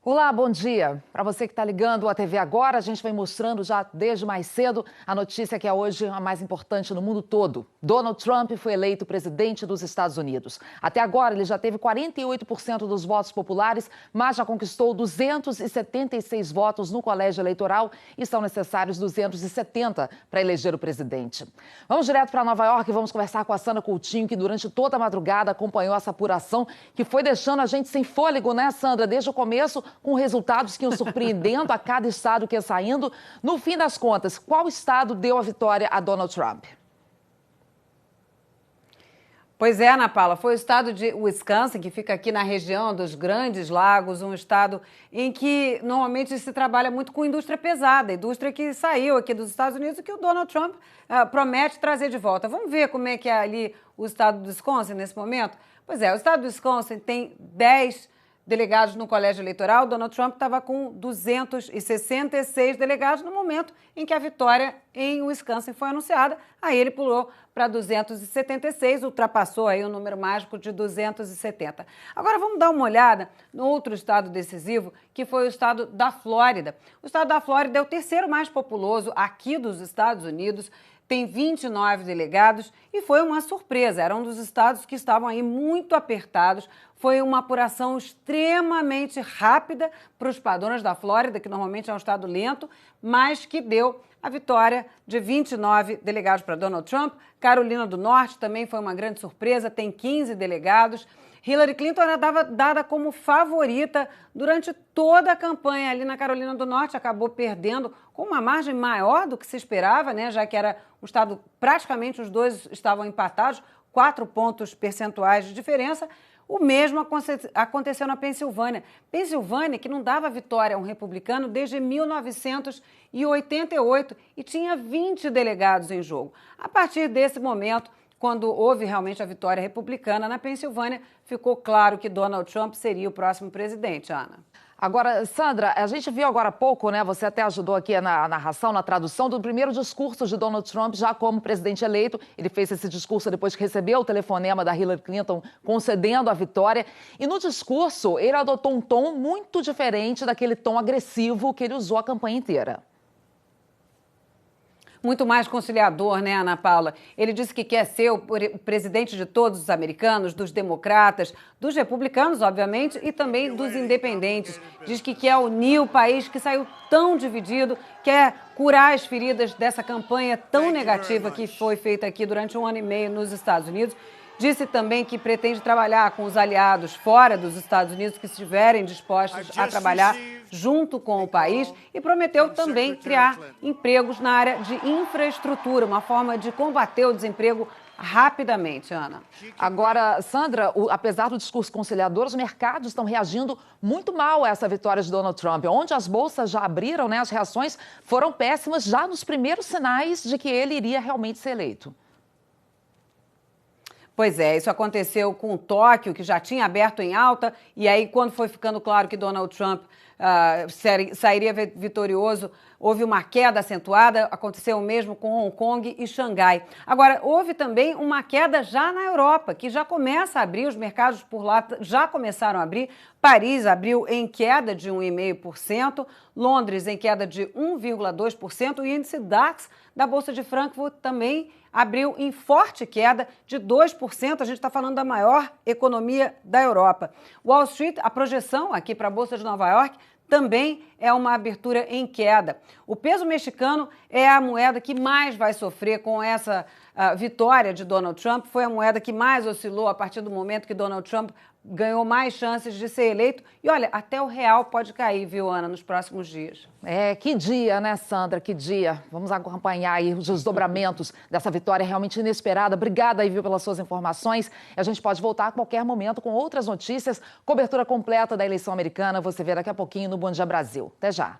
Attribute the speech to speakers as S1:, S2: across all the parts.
S1: Olá, bom dia. Para você que está ligando a TV agora, a gente vem mostrando já desde mais cedo a notícia que é hoje a mais importante no mundo todo. Donald Trump foi eleito presidente dos Estados Unidos. Até agora, ele já teve 48% dos votos populares, mas já conquistou 276 votos no colégio eleitoral e são necessários 270 para eleger o presidente. Vamos direto para Nova York e vamos conversar com a Sandra Coutinho, que durante toda a madrugada acompanhou essa apuração que foi deixando a gente sem fôlego, né, Sandra? Desde o começo, com resultados que iam surpreendendo a cada estado que ia saindo. No fim das contas, qual estado deu a vitória a Donald Trump?
S2: Pois é, Ana Paula, foi o estado de Wisconsin, que fica aqui na região dos Grandes Lagos, um estado em que normalmente se trabalha muito com indústria pesada, indústria que saiu aqui dos Estados Unidos e que o Donald Trump promete trazer de volta. Vamos ver como é que é ali o estado do Wisconsin nesse momento? Pois é, o estado do Wisconsin tem 10 delegados no colégio eleitoral. Donald Trump estava com 266 delegados no momento em que a vitória em Wisconsin foi anunciada. Aí ele pulou para 276, ultrapassou aí o número mágico de 270. Agora vamos dar uma olhada no outro estado decisivo, que foi o estado da Flórida. O estado da Flórida é o terceiro mais populoso aqui dos Estados Unidos, tem 29 delegados e foi uma surpresa. Era um dos estados que estavam aí muito apertados. Foi uma apuração extremamente rápida para os padrões da Flórida, que normalmente é um estado lento, mas que deu a vitória de 29 delegados para Donald Trump. Carolina do Norte também foi uma grande surpresa, tem 15 delegados. Hillary Clinton era dada como favorita durante toda a campanha ali na Carolina do Norte, acabou perdendo com uma margem maior do que se esperava, né? Já que era o estado, praticamente os dois estavam empatados, 4 pontos percentuais de diferença. O mesmo aconteceu na Pensilvânia. Pensilvânia, que não dava vitória a um republicano desde 1988 e tinha 20 delegados em jogo. A partir desse momento, quando houve realmente a vitória republicana na Pensilvânia, ficou claro que Donald Trump seria o próximo presidente, Ana.
S1: Agora, Sandra, a gente viu agora há pouco, né? Você até ajudou aqui na narração, na tradução do primeiro discurso de Donald Trump, já como presidente eleito. Ele fez esse discurso depois que recebeu o telefonema da Hillary Clinton concedendo a vitória. E no discurso, ele adotou um tom muito diferente daquele tom agressivo que ele usou a campanha inteira.
S2: Muito mais conciliador, né, Ana Paula? Ele disse que quer ser o presidente de todos os americanos, dos democratas, dos republicanos, obviamente, e também dos independentes. Diz que quer unir o país que saiu tão dividido, quer curar as feridas dessa campanha tão negativa que foi feita aqui durante 1 ano e meio nos Estados Unidos. Disse também que pretende trabalhar com os aliados fora dos Estados Unidos que estiverem dispostos a trabalhar junto com o país e prometeu também criar empregos na área de infraestrutura, uma forma de combater o desemprego rapidamente, Ana.
S1: Agora, Sandra, apesar do discurso conciliador, os mercados estão reagindo muito mal a essa vitória de Donald Trump. Onde as bolsas já abriram, né, as reações foram péssimas já nos primeiros sinais de que ele iria realmente ser eleito.
S2: Pois é, isso aconteceu com Tóquio, que já tinha aberto em alta, e aí quando foi ficando claro que Donald Trump sairia vitorioso, houve uma queda acentuada. Aconteceu o mesmo com Hong Kong e Xangai. Agora, houve também uma queda já na Europa, que já começa a abrir, os mercados por lá já começaram a abrir. Paris abriu em queda de 1,5%, Londres em queda de 1,2%, o índice DAX da Bolsa de Frankfurt também abriu em forte queda de 2%. A gente está falando da maior economia da Europa. Wall Street, a projeção aqui para a Bolsa de Nova York, também é uma abertura em queda. O peso mexicano é a moeda que mais vai sofrer com essa vitória de Donald Trump. Foi a moeda que mais oscilou a partir do momento que Donald Trump ganhou mais chances de ser eleito. E olha, até o real pode cair, viu, Ana, nos próximos dias.
S1: Que dia, né, Sandra? Que dia. Vamos acompanhar aí os desdobramentos dessa vitória realmente inesperada. Obrigada aí, viu, pelas suas informações. A gente pode voltar a qualquer momento com outras notícias. Cobertura completa da eleição americana você vê daqui a pouquinho no Bom Dia Brasil. Até já.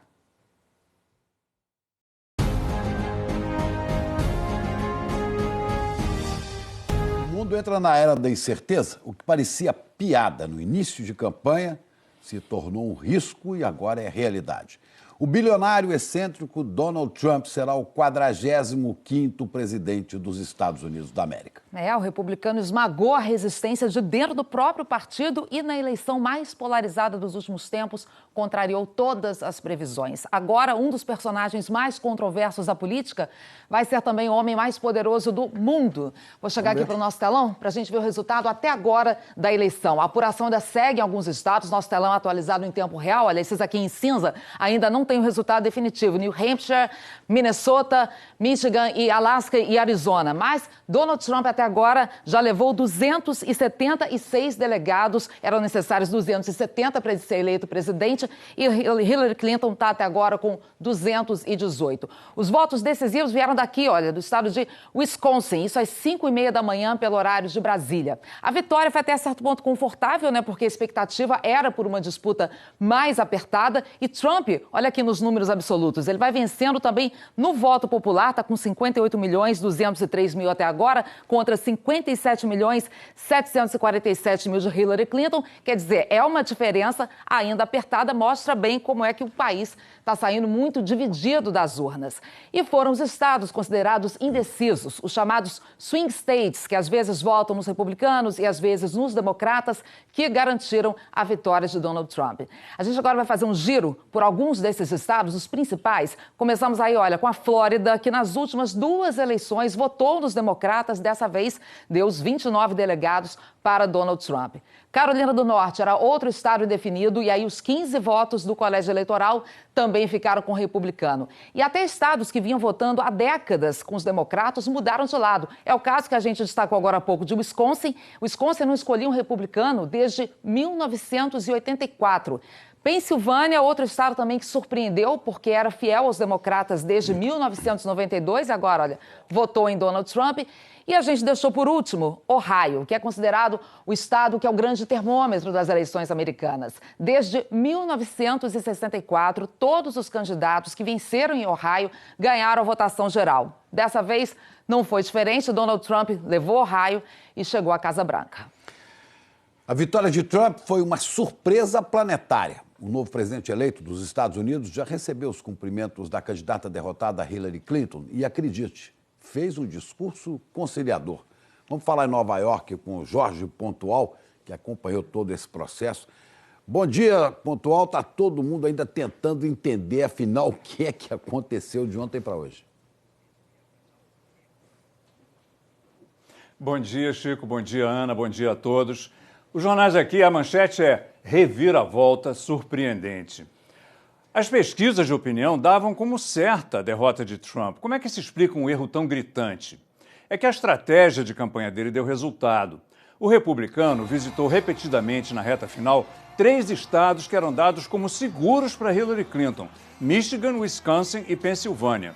S3: O mundo entra na era da incerteza. O que parecia piada no início de campanha se tornou um risco e agora é realidade. O bilionário excêntrico Donald Trump será o 45º presidente dos Estados Unidos da América.
S1: O republicano esmagou a resistência de dentro do próprio partido e na eleição mais polarizada dos últimos tempos, contrariou todas as previsões. Agora, um dos personagens mais controversos da política vai ser também o homem mais poderoso do mundo. Vou chegar aqui para o nosso telão para a gente ver o resultado até agora da eleição. A apuração ainda segue em alguns estados, nosso telão é atualizado em tempo real. Olha, esses aqui em cinza ainda não tem o resultado definitivo. New Hampshire, Minnesota, Michigan e Alaska e Arizona. Mas Donald Trump até agora já levou 276 delegados. Eram necessários 270 para ele ser eleito presidente. E Hillary Clinton está até agora com 218. Os votos decisivos vieram daqui, olha, do estado de Wisconsin. Isso às 5h30 da manhã, pelo horário de Brasília. A vitória foi até certo ponto confortável, né? Porque a expectativa era por uma disputa mais apertada. E Trump, olha aqui nos números absolutos, ele vai vencendo também no voto popular, está com 58.203.000 até agora, contra 57.747.000 de Hillary Clinton. Quer dizer, é uma diferença ainda apertada, mostra bem como é que o país está saindo muito dividido das urnas. E foram os estados considerados indecisos, os chamados swing states, que às vezes votam nos republicanos e às vezes nos democratas, que garantiram a vitória de Donald Trump. A gente agora vai fazer um giro por alguns desses estados, os principais. Começamos aí, olha, com a Flórida, que nas últimas 2 eleições votou nos democratas, dessa vez deu os 29 delegados para Donald Trump. Carolina do Norte era outro estado indefinido e aí os 15 votos do colégio eleitoral também ficaram com o republicano. E até estados que vinham votando há décadas com os democratas mudaram de lado. É o caso que a gente destacou agora há pouco de Wisconsin. Wisconsin não escolhia um republicano desde 1984. Pensilvânia, outro estado também que surpreendeu, porque era fiel aos democratas desde 1992 e agora, olha, votou em Donald Trump. E a gente deixou por último Ohio, que é considerado o estado que é o grande termômetro das eleições americanas. Desde 1964, todos os candidatos que venceram em Ohio ganharam a votação geral. Dessa vez não foi diferente, Donald Trump levou Ohio e chegou à Casa Branca.
S3: A vitória de Trump foi uma surpresa planetária. O novo presidente eleito dos Estados Unidos já recebeu os cumprimentos da candidata derrotada Hillary Clinton e, acredite, fez um discurso conciliador. Vamos falar em Nova York com o Jorge Pontual, que acompanhou todo esse processo. Bom dia, Pontual. Está todo mundo ainda tentando entender, afinal, o que é que aconteceu de ontem para hoje.
S4: Bom dia, Chico. Bom dia, Ana. Bom dia a todos. Os jornais aqui, a manchete é reviravolta surpreendente. As pesquisas de opinião davam como certa a derrota de Trump. Como é que se explica um erro tão gritante? É que a estratégia de campanha dele deu resultado. O republicano visitou repetidamente na reta final 3 estados que eram dados como seguros para Hillary Clinton: Michigan, Wisconsin e Pensilvânia.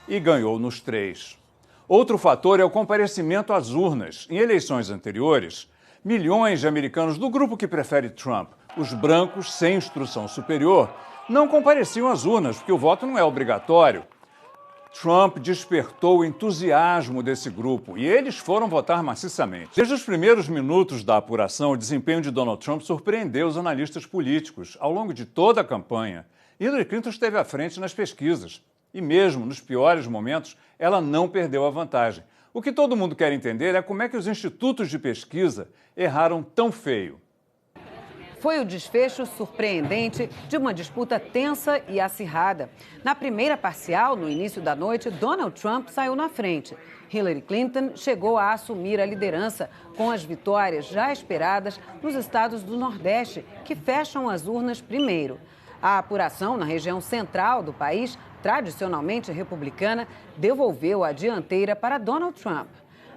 S4: E ganhou nos 3. Outro fator é o comparecimento às urnas. Em eleições anteriores, milhões de americanos do grupo que prefere Trump, os brancos sem instrução superior, não compareciam às urnas, porque o voto não é obrigatório. Trump despertou o entusiasmo desse grupo e eles foram votar maciçamente. Desde os primeiros minutos da apuração, o desempenho de Donald Trump surpreendeu os analistas políticos. Ao longo de toda a campanha, Hillary Clinton esteve à frente nas pesquisas e mesmo nos piores momentos, ela não perdeu a vantagem. O que todo mundo quer entender é como é que os institutos de pesquisa erraram tão feio.
S2: Foi o desfecho surpreendente de uma disputa tensa e acirrada. Na primeira parcial, no início da noite, Donald Trump saiu na frente. Hillary Clinton chegou a assumir a liderança com as vitórias já esperadas nos estados do Nordeste, que fecham as urnas primeiro. A apuração na região central do país, tradicionalmente republicana, devolveu a dianteira para Donald Trump.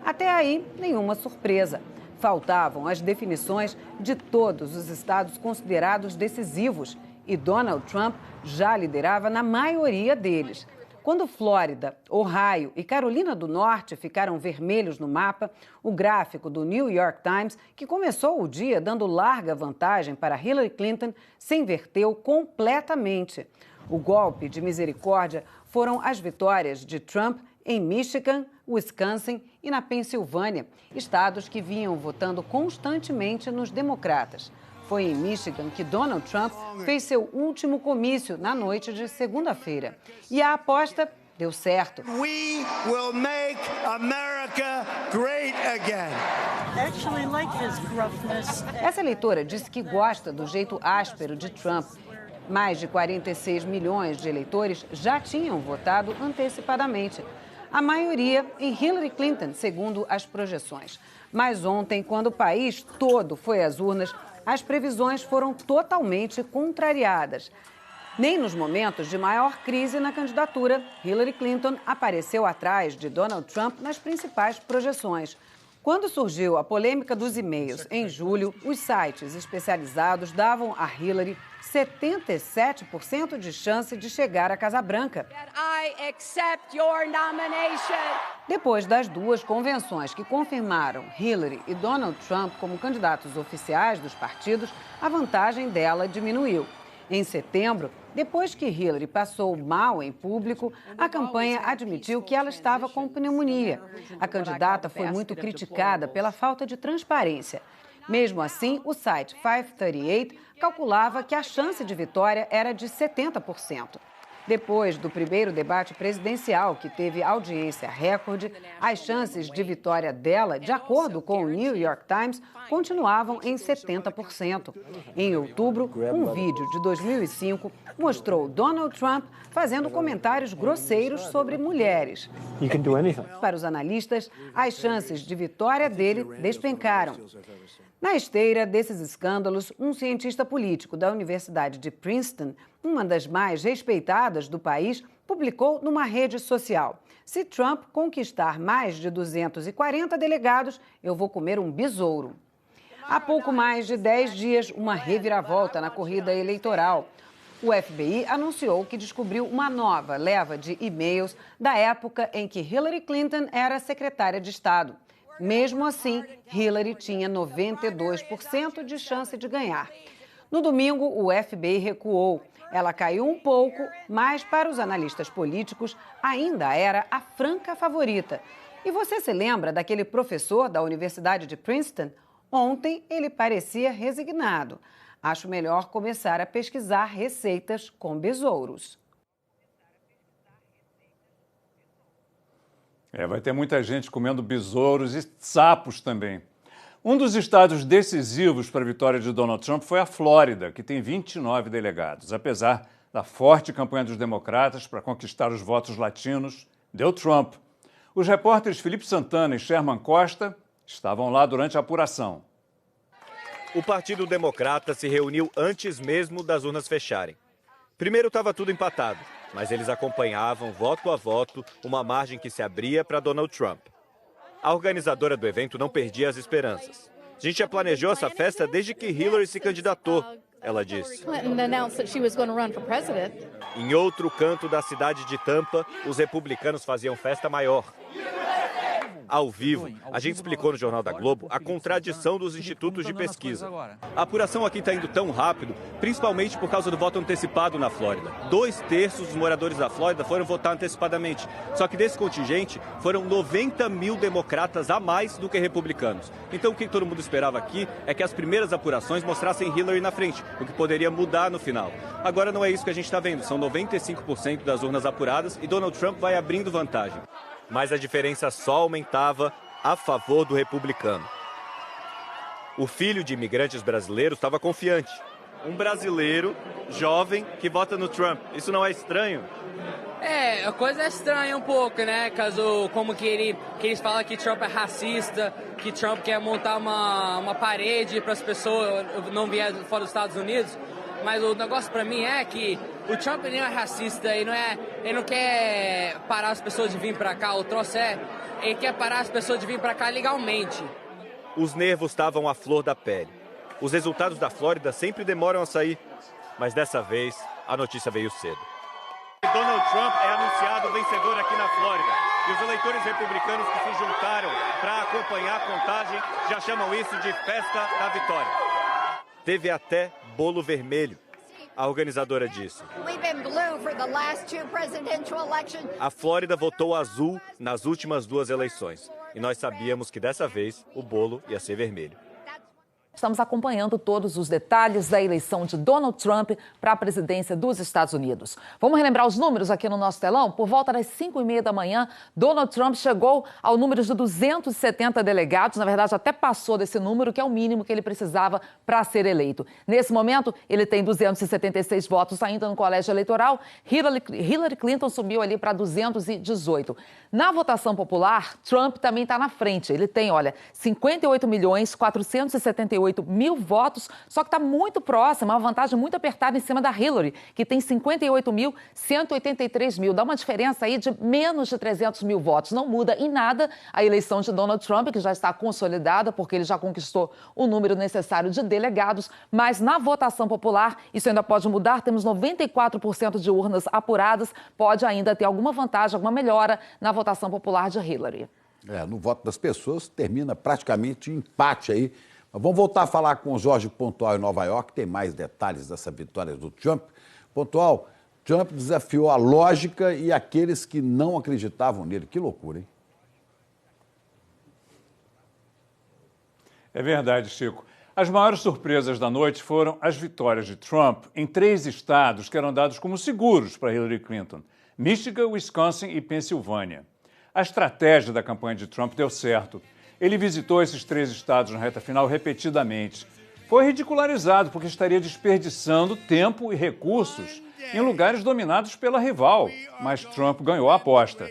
S2: Até aí, nenhuma surpresa. Faltavam as definições de todos os estados considerados decisivos e Donald Trump já liderava na maioria deles. Quando Flórida, Ohio e Carolina do Norte ficaram vermelhos no mapa, o gráfico do New York Times, que começou o dia dando larga vantagem para Hillary Clinton, se inverteu completamente. O golpe de misericórdia foram as vitórias de Trump em Michigan, Wisconsin e na Pensilvânia, estados que vinham votando constantemente nos democratas. Foi em Michigan que Donald Trump fez seu último comício na noite de segunda-feira. E a aposta deu certo.
S5: We will make America great again.
S6: Actually like his gruffness.
S2: Essa eleitora disse que gosta do jeito áspero de Trump. Mais de 46 milhões de eleitores já tinham votado antecipadamente. A maioria em Hillary Clinton, segundo as projeções. Mas ontem, quando o país todo foi às urnas, as previsões foram totalmente contrariadas. Nem nos momentos de maior crise na candidatura, Hillary Clinton apareceu atrás de Donald Trump nas principais projeções. Quando surgiu a polêmica dos e-mails em julho, os sites especializados davam a Hillary 77% de chance de chegar à Casa Branca. Depois das duas convenções que confirmaram Hillary e Donald Trump como candidatos oficiais dos partidos, a vantagem dela diminuiu. Em setembro, depois que Hillary passou mal em público, a campanha admitiu que ela estava com pneumonia. A candidata foi muito criticada pela falta de transparência. Mesmo assim, o site 538 calculava que a chance de vitória era de 70%. Depois do primeiro debate presidencial, que teve audiência recorde, as chances de vitória dela, de acordo com o New York Times, continuavam em 70%. Em outubro, um vídeo de 2005 mostrou Donald Trump fazendo comentários grosseiros sobre mulheres. Para os analistas, as chances de vitória dele despencaram. Na esteira desses escândalos, um cientista político da Universidade de Princeton, uma das mais respeitadas do país, publicou numa rede social: se Trump conquistar mais de 240 delegados, eu vou comer um besouro. Há pouco mais de 10 dias, uma reviravolta na corrida eleitoral. O FBI anunciou que descobriu uma nova leva de e-mails da época em que Hillary Clinton era secretária de Estado. Mesmo assim, Hillary tinha 92% de chance de ganhar. No domingo, o FBI recuou. Ela caiu um pouco, mas para os analistas políticos ainda era a franca favorita. E você se lembra daquele professor da Universidade de Princeton? Ontem ele parecia resignado. Acho melhor começar a pesquisar receitas com besouros.
S4: Vai ter muita gente comendo besouros e sapos também. Um dos estados decisivos para a vitória de Donald Trump foi a Flórida, que tem 29 delegados. Apesar da forte campanha dos democratas para conquistar os votos latinos, deu Trump. Os repórteres Felipe Santana e Sherman Costa estavam lá durante a apuração.
S7: O Partido Democrata se reuniu antes mesmo das urnas fecharem. Primeiro estava tudo empatado, mas eles acompanhavam, voto a voto, uma margem que se abria para Donald Trump. A organizadora do evento não perdia as esperanças. A gente já planejou essa festa desde que Hillary se candidatou, ela disse. Em outro canto da cidade de Tampa, os republicanos faziam festa maior. Ao vivo, a gente explicou no Jornal da Globo a contradição dos institutos de pesquisa. A apuração aqui está indo tão rápido, principalmente por causa do voto antecipado na Flórida. 2/3 dos moradores da Flórida foram votar antecipadamente. Só que desse contingente, foram 90 mil democratas a mais do que republicanos. Então o que todo mundo esperava aqui é que as primeiras apurações mostrassem Hillary na frente, o que poderia mudar no final. Agora não é isso que a gente está vendo. São 95% das urnas apuradas e Donald Trump vai abrindo vantagem. Mas a diferença só aumentava a favor do republicano. O filho de imigrantes brasileiros estava confiante. Um brasileiro jovem que vota no Trump. Isso não é estranho?
S8: A coisa é estranha um pouco, né? Caso como que eles falam que Trump é racista, que Trump quer montar uma parede para as pessoas não vierem fora dos Estados Unidos. Mas o negócio para mim é que o Trump não é racista, ele não quer parar as pessoas de vir para cá, o troço ele quer parar as pessoas de vir para cá legalmente.
S7: Os nervos estavam à flor da pele. Os resultados da Flórida sempre demoram a sair, mas dessa vez a notícia veio cedo. Donald Trump é anunciado vencedor aqui na Flórida. E os eleitores republicanos que se juntaram para acompanhar a contagem já chamam isso de festa da vitória. Teve até bolo vermelho, a organizadora disse. A Flórida votou azul nas últimas 2 eleições. E nós sabíamos que dessa vez o bolo ia ser vermelho.
S1: Estamos acompanhando todos os detalhes da eleição de Donald Trump para a presidência dos Estados Unidos. Vamos relembrar os números aqui no nosso telão? Por volta das 5h30 da manhã, Donald Trump chegou ao número de 270 delegados. Na verdade, até passou desse número, que é o mínimo que ele precisava para ser eleito. Nesse momento, ele tem 276 votos ainda no colégio eleitoral. Hillary Clinton subiu ali para 218. Na votação popular, Trump também está na frente. Ele tem, 58.478.000 votos, só que está muito próximo, uma vantagem muito apertada em cima da Hillary, que tem 58.183.000. Dá uma diferença aí de menos de 300.000 votos. Não muda em nada a eleição de Donald Trump, que já está consolidada, porque ele já conquistou o número necessário de delegados, mas na votação popular, isso ainda pode mudar. Temos 94% de urnas apuradas, pode ainda ter alguma vantagem, alguma melhora na votação popular de Hillary.
S3: No voto das pessoas, termina praticamente empate aí. Mas vamos voltar a falar com o Jorge Pontual em Nova York, tem mais detalhes dessa vitória do Trump. Pontual, Trump desafiou a lógica e aqueles que não acreditavam nele. Que loucura, hein?
S4: É verdade, Chico. As maiores surpresas da noite foram as vitórias de Trump em 3 estados que eram dados como seguros para Hillary Clinton: Michigan, Wisconsin e Pensilvânia. A estratégia da campanha de Trump deu certo. Ele visitou esses 3 estados na reta final repetidamente. Foi ridicularizado porque estaria desperdiçando tempo e recursos em lugares dominados pela rival, mas Trump ganhou a aposta.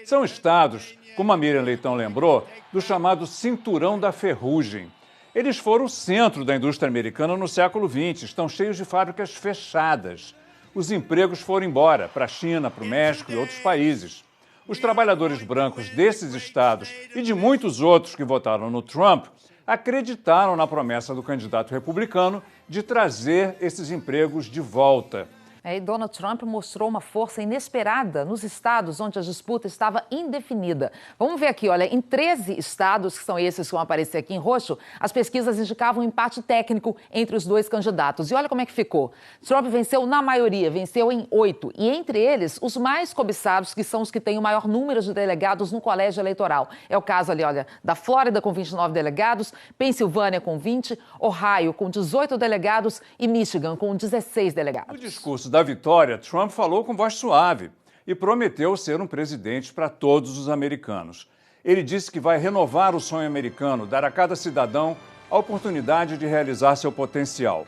S4: São estados, como a Miriam Leitão lembrou, do chamado Cinturão da Ferrugem. Eles foram o centro da indústria americana no século XX, estão cheios de fábricas fechadas. Os empregos foram embora para a China, para o México e outros países. Os trabalhadores brancos desses estados e de muitos outros que votaram no Trump acreditaram na promessa do candidato republicano de trazer esses empregos de volta.
S1: E Donald Trump mostrou uma força inesperada nos estados onde a disputa estava indefinida. Vamos ver aqui, em 13 estados, que são esses que vão aparecer aqui em roxo, as pesquisas indicavam um empate técnico entre os 2 candidatos. E olha como é que ficou. Trump venceu na maioria, venceu em 8. E entre eles, os mais cobiçados, que são os que têm o maior número de delegados no colégio eleitoral. É o caso ali, da Flórida com 29 delegados, Pensilvânia com 20, Ohio com 18 delegados e Michigan com 16 delegados.
S4: No discurso da vitória, Trump falou com voz suave e prometeu ser um presidente para todos os americanos. Ele disse que vai renovar o sonho americano, dar a cada cidadão a oportunidade de realizar seu potencial.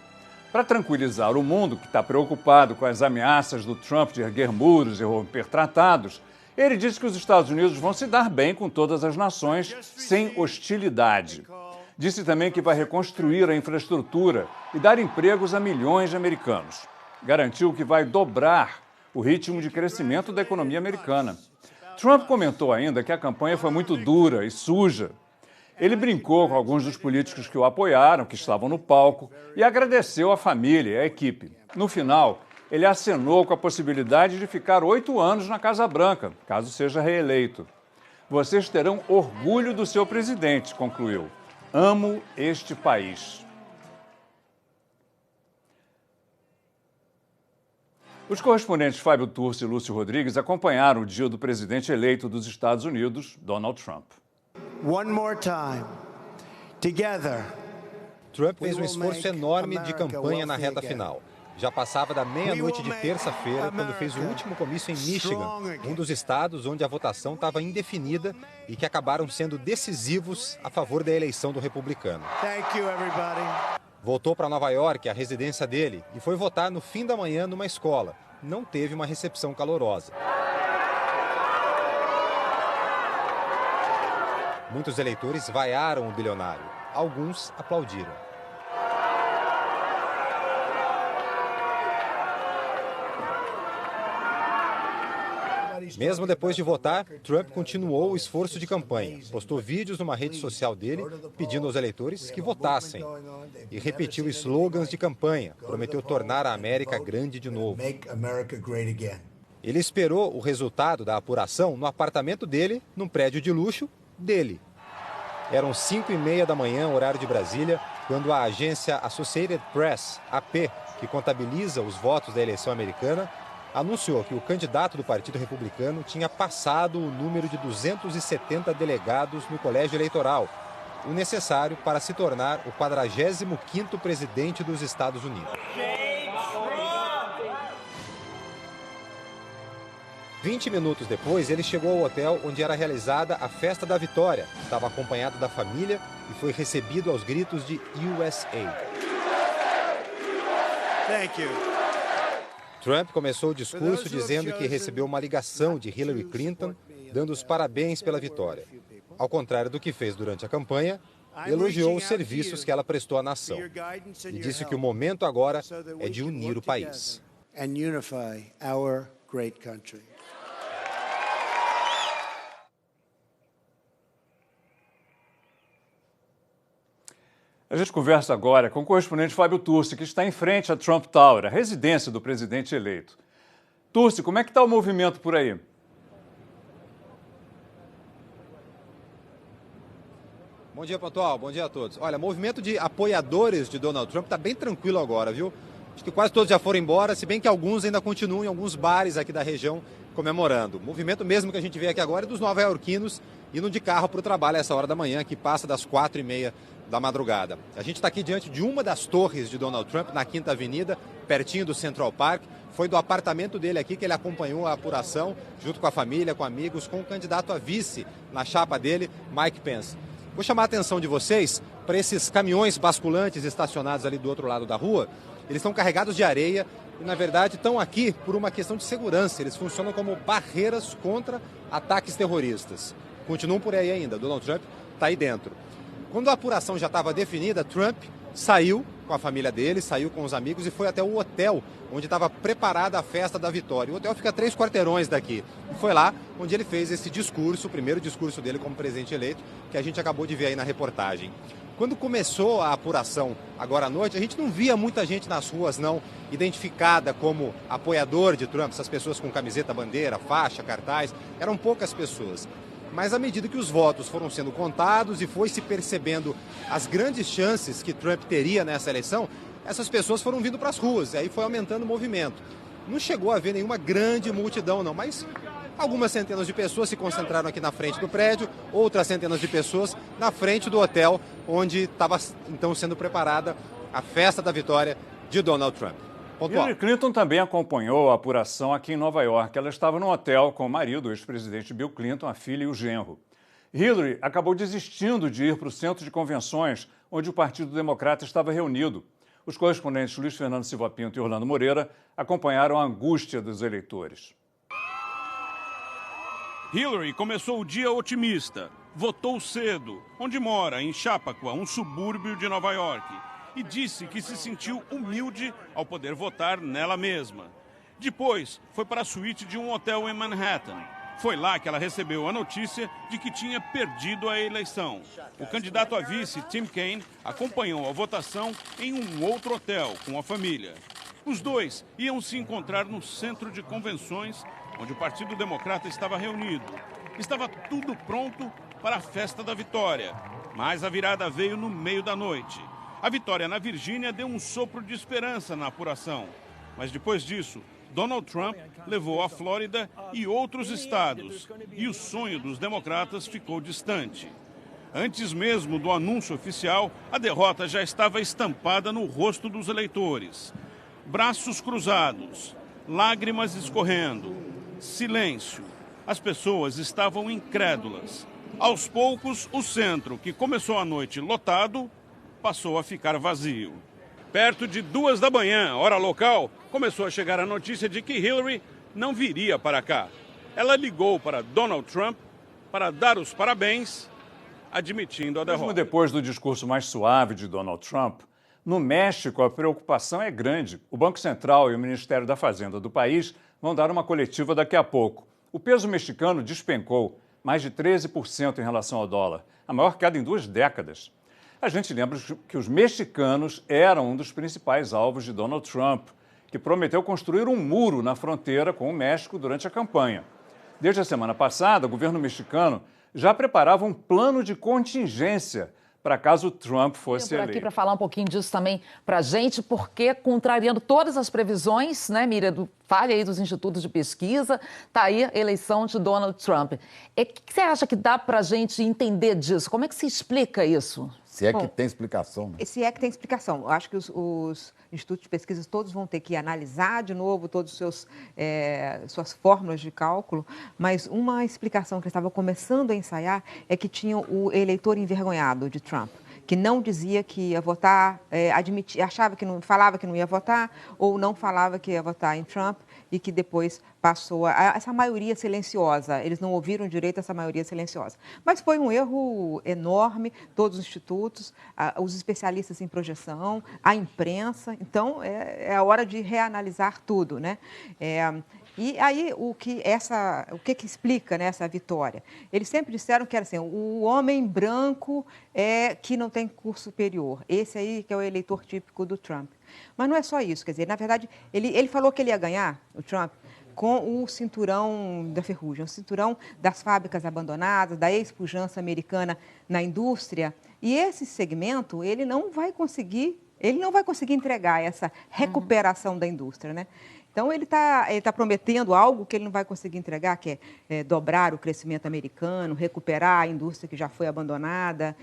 S4: Para tranquilizar o mundo, que está preocupado com as ameaças do Trump de erguer muros e romper tratados, ele disse que os Estados Unidos vão se dar bem com todas as nações, sem hostilidade. Disse também que vai reconstruir a infraestrutura e dar empregos a milhões de americanos. Garantiu que vai dobrar o ritmo de crescimento da economia americana. Trump comentou ainda que a campanha foi muito dura e suja. Ele brincou com alguns dos políticos que o apoiaram, que estavam no palco, e agradeceu a família e a equipe. No final, ele acenou com a possibilidade de ficar 8 anos na Casa Branca, caso seja reeleito. Vocês terão orgulho do seu presidente, concluiu. Amo este país. Os correspondentes Fábio Turci e Lúcio Rodrigues acompanharam o dia do presidente eleito dos Estados Unidos, Donald Trump.
S5: One more time. Together.
S9: Trump fez um esforço enorme de campanha na reta final. Já passava da meia-noite de terça-feira, quando fez o último comício em Michigan, um dos estados onde a votação estava indefinida e que acabaram sendo decisivos a favor da eleição do republicano.
S5: Thank you, everybody.
S9: Voltou para Nova York, a residência dele, e foi votar no fim da manhã numa escola. Não teve uma recepção calorosa. Muitos eleitores vaiaram o bilionário. Alguns aplaudiram. Mesmo depois de votar, Trump continuou o esforço de campanha. Postou vídeos numa rede social dele pedindo aos eleitores que votassem. E repetiu slogans de campanha. Prometeu tornar a América grande de novo. Ele esperou o resultado da apuração no apartamento dele, num prédio de luxo dele. Eram 5h30 da manhã, horário de Brasília, quando a agência Associated Press, AP, que contabiliza os votos da eleição americana, anunciou que o candidato do Partido Republicano tinha passado o número de 270 delegados no colégio eleitoral, o necessário para se tornar o 45º presidente dos Estados Unidos. 20 minutos depois, ele chegou ao hotel onde era realizada a festa da vitória. Estava acompanhado da família e foi recebido aos gritos de USA.
S5: Thank you.
S9: Trump começou o discurso dizendo que recebeu uma ligação de Hillary Clinton, dando os parabéns pela vitória. Ao contrário do que fez durante a campanha, elogiou os serviços que ela prestou à nação e disse que o momento agora é de unir o país.
S4: A gente conversa agora com o correspondente Fábio Turci, que está em frente à Trump Tower, a residência do presidente eleito. Turci, como é que está o movimento por aí?
S9: Bom dia, Pontual. Bom dia a todos. Olha, movimento de apoiadores de Donald Trump está bem tranquilo agora, viu? Acho que quase todos já foram embora, se bem que alguns ainda continuam em alguns bares aqui da região comemorando. O movimento mesmo que a gente vê aqui agora é dos nova-iorquinos indo de carro para o trabalho a essa hora da manhã, que passa das 4h30 da madrugada. A gente está aqui diante de uma das torres de Donald Trump, na 5ª Avenida, pertinho do Central Park. Foi do apartamento dele aqui que ele acompanhou a apuração, junto com a família, com amigos, com o candidato a vice na chapa dele, Mike Pence. Vou chamar a atenção de vocês para esses caminhões basculantes estacionados ali do outro lado da rua. Eles estão carregados de areia e, na verdade, estão aqui por uma questão de segurança. Eles funcionam como barreiras contra ataques terroristas. Continuam por aí ainda. Donald Trump está aí dentro. Quando a apuração já estava definida, Trump saiu com a família dele, saiu com os amigos e foi até o hotel onde estava preparada a festa da vitória. O hotel fica a 3 quarteirões daqui. E foi lá onde ele fez esse discurso, o primeiro discurso dele como presidente eleito, que a gente acabou de ver aí na reportagem. Quando começou a apuração agora à noite, a gente não via muita gente nas ruas, não, identificada como apoiador de Trump, essas pessoas com camiseta, bandeira, faixa, cartaz, eram poucas pessoas. Mas à medida que os votos foram sendo contados e foi se percebendo as grandes chances que Trump teria nessa eleição, essas pessoas foram vindo para as ruas, e aí foi aumentando o movimento. Não chegou a haver nenhuma grande multidão, não, mas algumas centenas de pessoas se concentraram aqui na frente do prédio, outras centenas de pessoas na frente do hotel, onde estava então sendo preparada a festa da vitória de Donald Trump.
S4: Hillary Clinton também acompanhou a apuração aqui em Nova York. Ela estava no hotel com o marido, o ex-presidente Bill Clinton, a filha e o genro. Hillary acabou desistindo de ir para o centro de convenções, onde o Partido Democrata estava reunido. Os correspondentes Luiz Fernando Silva Pinto e Orlando Moreira acompanharam a angústia dos eleitores.
S10: Hillary começou o dia otimista. Votou cedo, onde mora, em Chappaqua, um subúrbio de Nova York, e disse que se sentiu humilde ao poder votar nela mesma. Depois, foi para a suíte de um hotel em Manhattan. Foi lá que ela recebeu a notícia de que tinha perdido a eleição. O candidato a vice, Tim Kaine, acompanhou a votação em um outro hotel com a família. Os dois iam se encontrar no centro de convenções, onde o Partido Democrata estava reunido. Estava tudo pronto para a festa da vitória, mas a virada veio no meio da noite. A vitória na Virgínia deu um sopro de esperança na apuração. Mas depois disso, Donald Trump levou a Flórida e outros estados. E o sonho dos democratas ficou distante. Antes mesmo do anúncio oficial, a derrota já estava estampada no rosto dos eleitores. Braços cruzados, lágrimas escorrendo, silêncio. As pessoas estavam incrédulas. Aos poucos, o centro, que começou a noite lotado, passou a ficar vazio. Perto de 2 da manhã, hora local, começou a chegar a notícia de que Hillary não viria para cá. Ela ligou para Donald Trump para dar os parabéns, admitindo a derrota.
S4: Mesmo depois do discurso mais suave de Donald Trump, no México a preocupação é grande. O Banco Central e o Ministério da Fazenda do país vão dar uma coletiva daqui a pouco. O peso mexicano despencou mais de 13% em relação ao dólar, a maior queda em 2 décadas. A gente lembra que os mexicanos eram um dos principais alvos de Donald Trump, que prometeu construir um muro na fronteira com o México durante a campanha. Desde a semana passada, o governo mexicano já preparava um plano de contingência para caso Trump fosse
S1: por aqui
S4: eleito.
S1: para falar um pouquinho disso também para a gente, porque contrariando todas as previsões, né, Miriam, falha aí dos institutos de pesquisa, tá aí a eleição de Donald Trump. O que você acha que dá para a gente entender disso? Como é que se explica isso?
S3: Se é que tem explicação. Né?
S11: Se é que tem explicação. Eu acho que os institutos de pesquisa todos vão ter que analisar de novo todas suas fórmulas de cálculo, mas uma explicação que eu estava começando a ensaiar é que tinha o eleitor envergonhado de Trump, que não dizia que ia votar, achava que não, falava que não ia votar, ou não falava que ia votar em Trump, e que depois passou a essa maioria silenciosa. Eles não ouviram direito essa maioria silenciosa. Mas foi um erro enorme, todos os institutos, os especialistas em projeção, a imprensa. Então, é a hora de reanalisar tudo, né? E aí, o que explica, né, essa vitória? Eles sempre disseram que era assim, o homem branco que não tem curso superior. Esse aí que é o eleitor típico do Trump. Mas não é só isso, quer dizer, na verdade, ele falou que ele ia ganhar, o Trump, com o cinturão da ferrugem, o cinturão das fábricas abandonadas, da ex-pujança americana na indústria. E esse segmento, ele não vai conseguir entregar essa recuperação da indústria, né? Então, ele tá prometendo algo que ele não vai conseguir entregar, que é dobrar o crescimento americano, recuperar a indústria que já foi abandonada,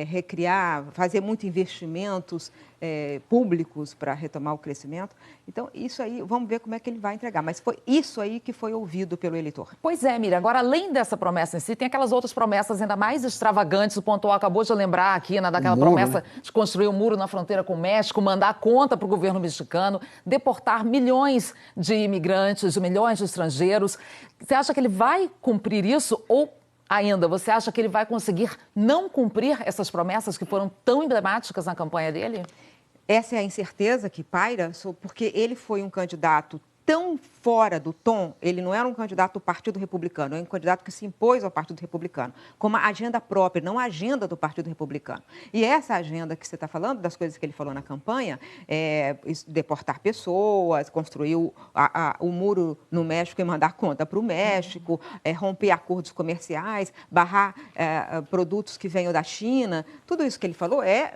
S11: recriar, fazer muitos investimentos públicos para retomar o crescimento. Então, isso aí, vamos ver como é que ele vai entregar. Mas foi isso aí que foi ouvido pelo eleitor.
S1: Pois é, Miriam. Agora, além dessa promessa em si, tem aquelas outras promessas ainda mais extravagantes. O Pontual acabou de lembrar aqui, né, daquela promessa de construir um muro na fronteira com o México, mandar conta para o governo mexicano, deportar milhões de imigrantes, de milhões de estrangeiros. Você acha que ele vai cumprir isso ou ainda você acha que ele vai conseguir não cumprir essas promessas que foram tão emblemáticas na campanha dele?
S11: Essa é a incerteza que paira, porque ele foi um candidato tão fora do tom, ele não era um candidato do Partido Republicano, é um candidato que se impôs ao Partido Republicano, com uma agenda própria, não a agenda do Partido Republicano. E essa agenda que você está falando, das coisas que ele falou na campanha, deportar pessoas, construir o muro no México e mandar conta para o México, romper acordos comerciais, barrar produtos que venham da China, tudo isso que ele falou é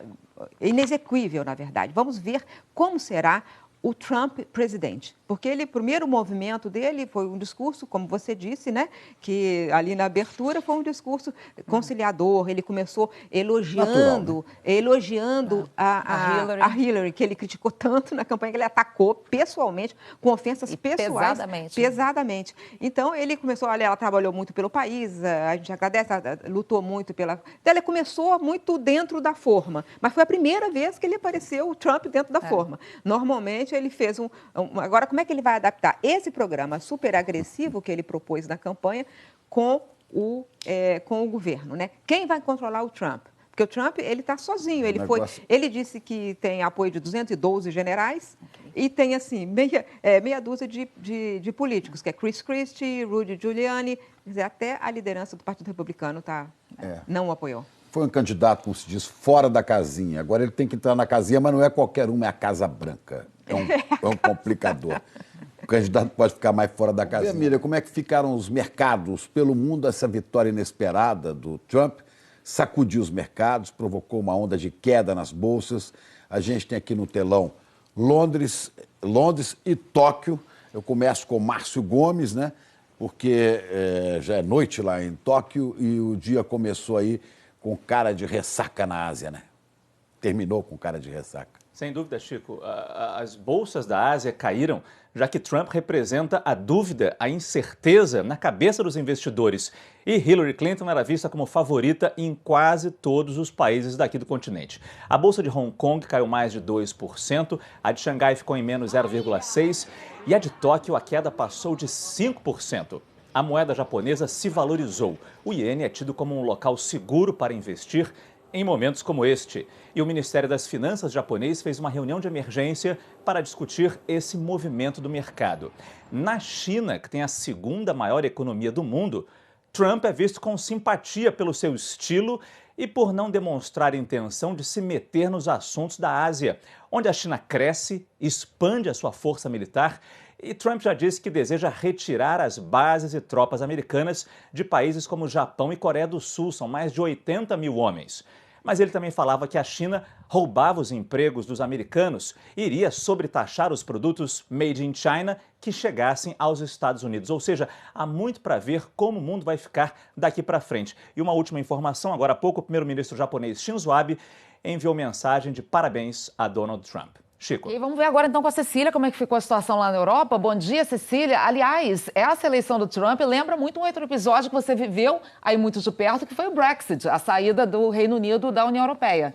S11: inexequível, na verdade. Vamos ver como será o Trump presidente, porque o primeiro movimento dele foi um discurso, como você disse, né, que ali na abertura foi um discurso conciliador. Ele começou elogiando, natural, né? Elogiando a Hillary, que ele criticou tanto na campanha, que ele atacou pessoalmente, com ofensas pessoais. Pesadamente. Então, ele começou, olha, ela trabalhou muito pelo país, a gente agradece, lutou muito pela... Então, ele começou muito dentro da forma, mas foi a primeira vez que ele apareceu, o Trump, dentro da forma. Normalmente, ele fez agora, como é que ele vai adaptar esse programa super agressivo que ele propôs na campanha com o governo, né? Quem vai controlar o Trump? Porque o Trump, ele está sozinho. Ele disse que tem apoio de 212 generais e tem, assim, meia dúzia de políticos, que é Chris Christie, Rudy Giuliani, quer dizer, até a liderança do Partido Republicano não o apoiou.
S3: Foi um candidato, como se diz, fora da casinha. Agora ele tem que entrar na casinha, mas não é qualquer uma, é a Casa Branca. É um complicador. O candidato pode ficar mais fora da casinha. Miriam, como é que ficaram os mercados pelo mundo? Essa vitória inesperada do Trump sacudiu os mercados, provocou uma onda de queda nas bolsas. A gente tem aqui no telão Londres e Tóquio. Eu começo com Márcio Gomes, né? Porque já é noite lá em Tóquio e o dia começou aí com cara de ressaca na Ásia, né? Terminou com cara de ressaca.
S12: Sem dúvida, Chico. As bolsas da Ásia caíram, já que Trump representa a dúvida, a incerteza na cabeça dos investidores. E Hillary Clinton era vista como favorita em quase todos os países daqui do continente. A bolsa de Hong Kong caiu mais de 2%, a de Xangai ficou em menos 0,6% e a de Tóquio a queda passou de 5%. A moeda japonesa se valorizou. O iene é tido como um local seguro para investir em momentos como este. E o Ministério das Finanças japonês fez uma reunião de emergência para discutir esse movimento do mercado. Na China, que tem a segunda maior economia do mundo, Trump é visto com simpatia pelo seu estilo e por não demonstrar intenção de se meter nos assuntos da Ásia, onde a China cresce, expande a sua força militar e Trump já disse que deseja retirar as bases e tropas americanas de países como Japão e Coreia do Sul. São mais de 80 mil homens. Mas ele também falava que a China roubava os empregos dos americanos e iria sobretaxar os produtos made in China que chegassem aos Estados Unidos. Ou seja, há muito para ver como o mundo vai ficar daqui para frente. E uma última informação, agora há pouco o primeiro-ministro japonês Shinzo Abe enviou mensagem de parabéns a Donald Trump. Chico.
S1: E vamos ver agora então com a Cecília como é que ficou a situação lá na Europa. Bom dia, Cecília. Aliás, essa eleição do Trump lembra muito um outro episódio que você viveu aí muito de perto, que foi o Brexit, a saída do Reino Unido da União Europeia.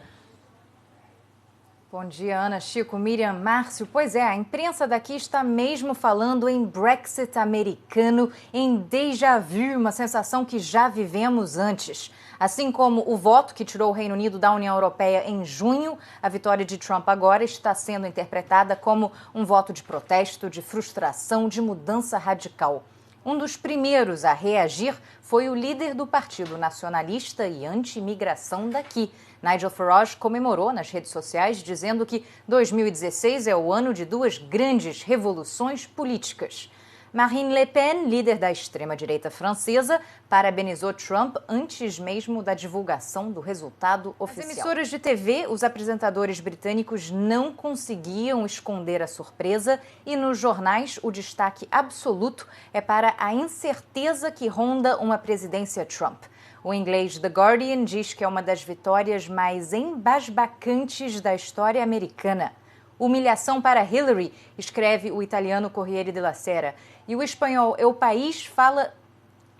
S13: Bom dia, Ana, Chico, Miriam, Márcio. Pois é, a imprensa daqui está mesmo falando em Brexit americano, em déjà vu, uma sensação que já vivemos antes. Assim como o voto que tirou o Reino Unido da União Europeia em junho, a vitória de Trump agora está sendo interpretada como um voto de protesto, de frustração, de mudança radical. Um dos primeiros a reagir foi o líder do Partido Nacionalista e Anti-Imigração daqui. Nigel Farage comemorou nas redes sociais, dizendo que 2016 é o ano de duas grandes revoluções políticas. Marine Le Pen, líder da extrema-direita francesa, parabenizou Trump antes mesmo da divulgação do resultado oficial. Nas emissoras de TV, os apresentadores britânicos não conseguiam esconder a surpresa e nos jornais o destaque absoluto é para a incerteza que ronda uma presidência Trump. O inglês The Guardian diz que é uma das vitórias mais embasbacantes da história americana. Humilhação para Hillary, escreve o italiano Corriere della Sera. E o espanhol El País fala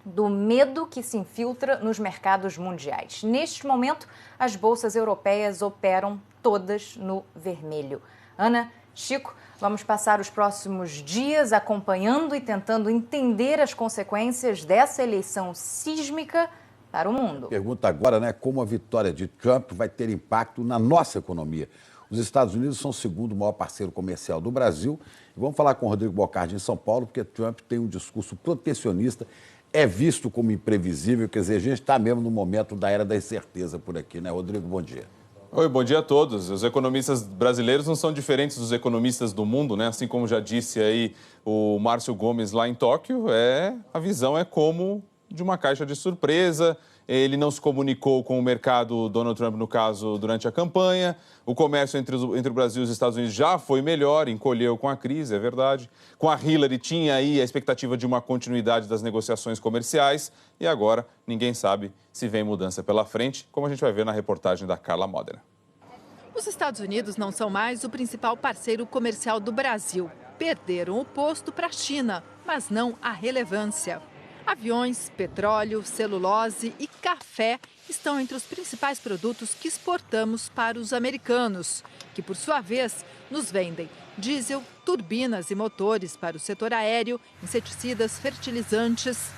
S13: do medo que se infiltra nos mercados mundiais. Neste momento, as bolsas europeias operam todas no vermelho. Ana, Chico, vamos passar os próximos dias acompanhando e tentando entender as consequências dessa eleição sísmica para o mundo.
S3: Pergunta agora, né, como a vitória de Trump vai ter impacto na nossa economia. Os Estados Unidos são o segundo maior parceiro comercial do Brasil. E vamos falar com o Rodrigo Bocardi em São Paulo, porque Trump tem um discurso protecionista, é visto como imprevisível, quer dizer, a gente está mesmo no momento da era da incerteza por aqui, né? Rodrigo, bom dia.
S14: Oi, bom dia a todos. Os economistas brasileiros não são diferentes dos economistas do mundo, né? Assim como já disse aí o Márcio Gomes lá em Tóquio, a visão é como de uma caixa de surpresa. Ele não se comunicou com o mercado, Donald Trump, no caso, durante a campanha. O comércio entre o Brasil e os Estados Unidos já foi melhor, encolheu com a crise, é verdade. Com a Hillary tinha aí a expectativa de uma continuidade das negociações comerciais. E agora ninguém sabe se vem mudança pela frente, como a gente vai ver na reportagem da Carla Modena.
S15: Os Estados Unidos não são mais o principal parceiro comercial do Brasil. Perderam o posto para a China, mas não a relevância. Aviões, petróleo, celulose e café estão entre os principais produtos que exportamos para os americanos, que, por sua vez, nos vendem diesel, turbinas e motores para o setor aéreo, inseticidas, fertilizantes.